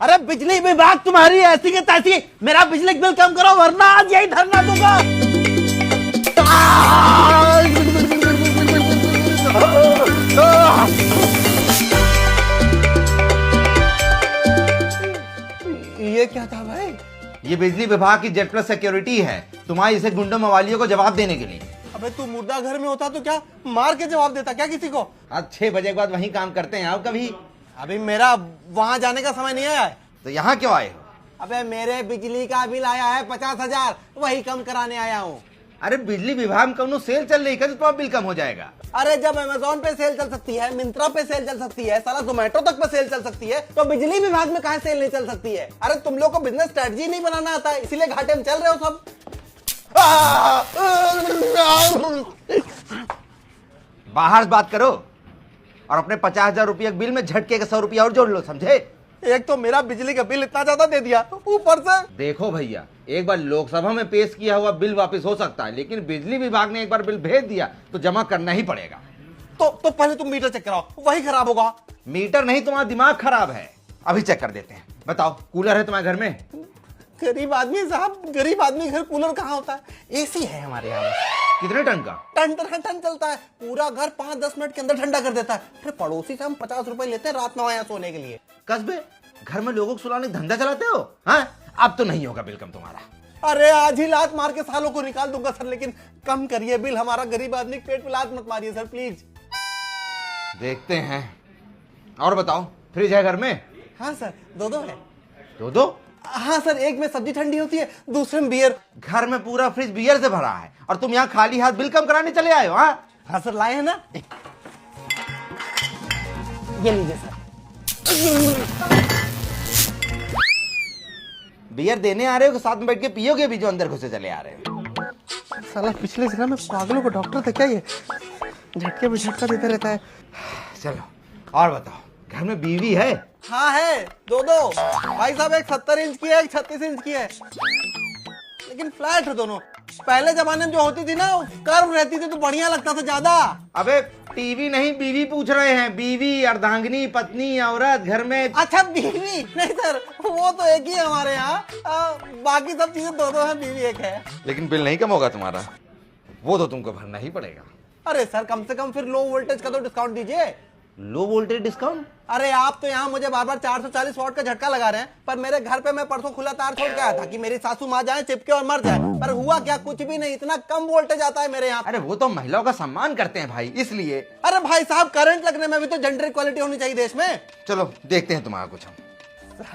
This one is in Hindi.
अरे बिजली विभाग तुम्हारी ऐसी की तैसी, मेरा बिजली बिल कम करो वरना आज यही धरना दूंगा। ये क्या था भाई? ये बिजली विभाग की जेड प्लस सिक्योरिटी है, तुम्हारी इसे गुंडों मवालियों को जवाब देने के लिए। अबे तू मुर्दा घर में होता तो क्या मार के जवाब देता क्या किसी को? आज 6 बजे के बाद वहीं काम करते हैं आप कभी? अभी मेरा वहां जाने का समय नहीं आया है। तो यहाँ क्यों आए हो? अबे मेरे बिजली का बिल आया है 50,000, वही कम कराने आया हूँ। अरे बिजली विभाग में कौनो सेल चल रही है तो बिल कम हो जाएगा। अरे जब अमेज़न पे सेल चल सकती है, मिंत्रा पे सेल चल सकती है, साला जोमेटो तक पे सेल चल सकती है, तो बिजली विभाग में कहाँ सेल नहीं चल सकती है? अरे तुम लोग को बिजनेस स्ट्रेटजी नहीं बनाना आता है, इसीलिए घाटे में चल रहे हो सब। बाहर बात करो और अपने 50,000 रुपये बिल में झटके का 100 रुपया और जोड़ लो, समझे? एक तो मेरा बिजली का बिल इतना ज्यादा दे दिया, ऊपर से देखो भैया, एक बार लोकसभा में पेश किया हुआ बिल वापस हो सकता है, लेकिन बिजली विभाग ने एक बार बिल भेज दिया तो जमा करना ही पड़ेगा। तो पहले तुम मीटर चेक कराओ, वही खराब होगा। मीटर नहीं, तुम्हारा दिमाग खराब है। अभी चेक कर देते हैं। बताओ, कूलर है तुम्हारे घर में? गरीब आदमी साहब, गरीब आदमी घर कूलर कहाँ होता है? एसी है हमारे यहाँ। कितने टन का? टन टन टन चलता है, पूरा घर 5-10 मिनट के अंदर ठंडा कर देता है। फिर पड़ोसी से हम 50 रुपए लेते हैं रात 9 यहाँ सोने के लिए। कस्बे घर में लोगों को सुलाने का धंधा चलाते हो? हाँ, अब तो नहीं होगा बिल कम तुम्हारा। अरे आज ही लात मार के सालों को निकाल दूंगा सर, लेकिन कम करिए बिल, हमारा गरीब आदमी के पेट पे लात मत मारिए सर प्लीज। देखते हैं। और बताओ, फ्रिज है घर में? हाँ सर, दो है। दो? हाँ सर, एक में सब्जी ठंडी होती है, दूसरे में बियर। घर में पूरा फ्रिज बियर से भरा है और तुम यहाँ खाली हाथ बिल कम कराने चले आए हो? हाँ सर, लाए हैं ना, ये लीजिए सर। बियर देने आ रहे हो कि साथ में बैठ के पियोगे भी जो अंदर घुसे चले आ रहे हो? साला पिछले जन्म में पागलों को डॉक्टर था क्या? ये झटके में झटका देता रहता है। चलो और बताओ, घर में बीवी है? हाँ है, दो भाई साहब, एक 70 इंच की है, एक 36 इंच की है, लेकिन फ्लैट है दोनों। पहले जमाने में जो होती थी ना, कर्व रहती थी तो बढ़िया लगता था ज्यादा। अबे टीवी नहीं, बीवी पूछ रहे हैं। बीवी, अर्धांगिनी, पत्नी, औरत घर में। अच्छा बीवी नहीं सर, वो तो एक ही है हमारे यहाँ, बाकी सब चीजें दो है, बीवी एक है। लेकिन बिल नहीं कम होगा तुम्हारा, वो तो तुमको भरना ही पड़ेगा। अरे सर, कम से कम फिर लो वोल्टेज का तो डिस्काउंट दीजिए। Low voltage discount? अरे आप तो यहाँ मुझे बार बार 440 वॉट का झटका लगा रहे हैं, पर मेरे घर पे मैं परसों खुला तार छोड़ के आया था कि मेरी सासू माँ जाए चिपके और मर जाए, पर हुआ क्या? कुछ भी नहीं, इतना कम वोल्टेज आता है मेरे यहाँ। अरे वो तो महिलाओं का सम्मान करते हैं भाई, इसलिए। अरे भाई साहब, करंट लगने में भी तो जेंडर इक्वालिटी होनी चाहिए देश में। चलो देखते हैं तुम्हारा कुछ हम।